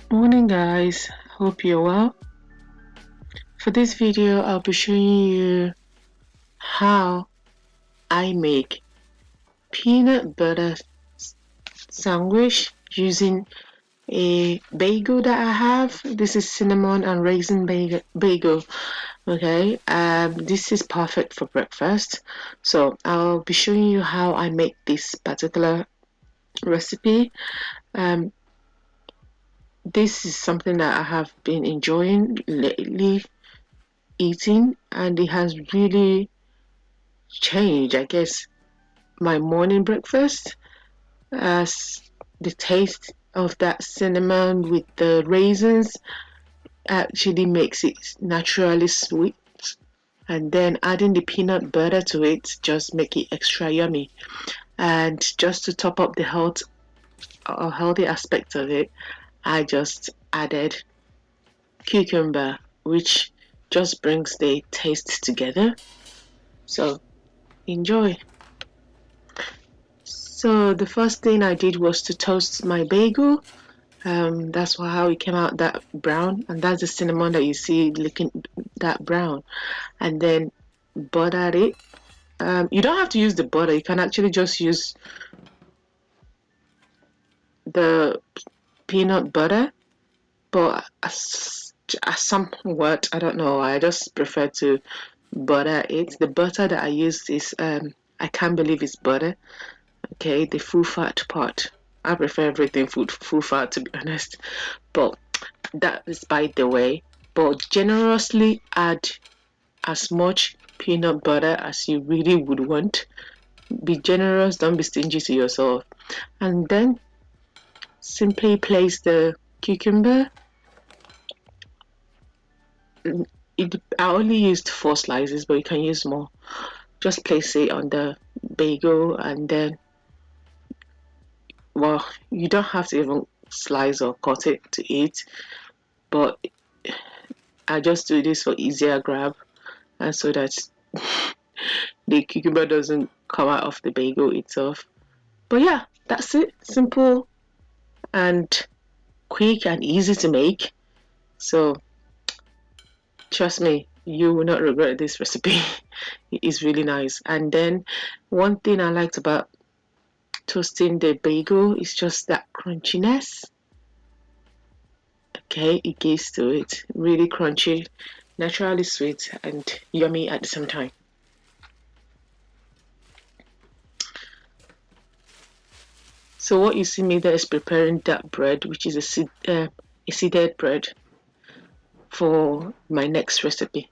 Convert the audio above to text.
Morning guys, hope you're well. For this video I'll be showing you how I make peanut butter sandwich using a bagel that I have. This is cinnamon and raisin bagel. Okay, this is perfect for breakfast. So I'll be showing you how I make this particular recipe. Um, this is something that I have been enjoying lately eating, and it has really changed, I guess, my morning breakfast, as the taste of that cinnamon with the raisins actually makes it naturally sweet, and then adding the peanut butter to it just make it extra yummy. And just to top up the healthy aspect of it, I just added cucumber, which just brings the taste together. So enjoy. So the first thing I did was to toast my bagel. That's how it came out that brown, and that's the cinnamon that you see looking that brown. And then buttered it. You don't have to use the butter. You can actually just use the peanut butter. But as somewhat, I don't know. I just prefer to butter it. The butter that I use is I can't believe it's butter. Okay, the full fat part. I prefer everything full fat, to be honest. But that is by the way. But generously add as much peanut butter as you really would want. Be generous, don't be stingy to yourself. And then simply place the cucumber. I only used 4 slices, but you can use more. Just place it on the bagel, and then, well, you don't have to even slice or cut it to eat, but I just do this for easier grab, and so that the cucumber doesn't come out of the bagel itself. But yeah, that's it. Simple and quick and easy to make. So trust me, you will not regret this recipe. It is really nice. And then one thing I liked about toasting the bagel is just that crunchiness. Okay, it gives to it. Really crunchy, naturally sweet, and yummy at the same time. So what you see me there is preparing that bread, which is a seeded bread, for my next recipe.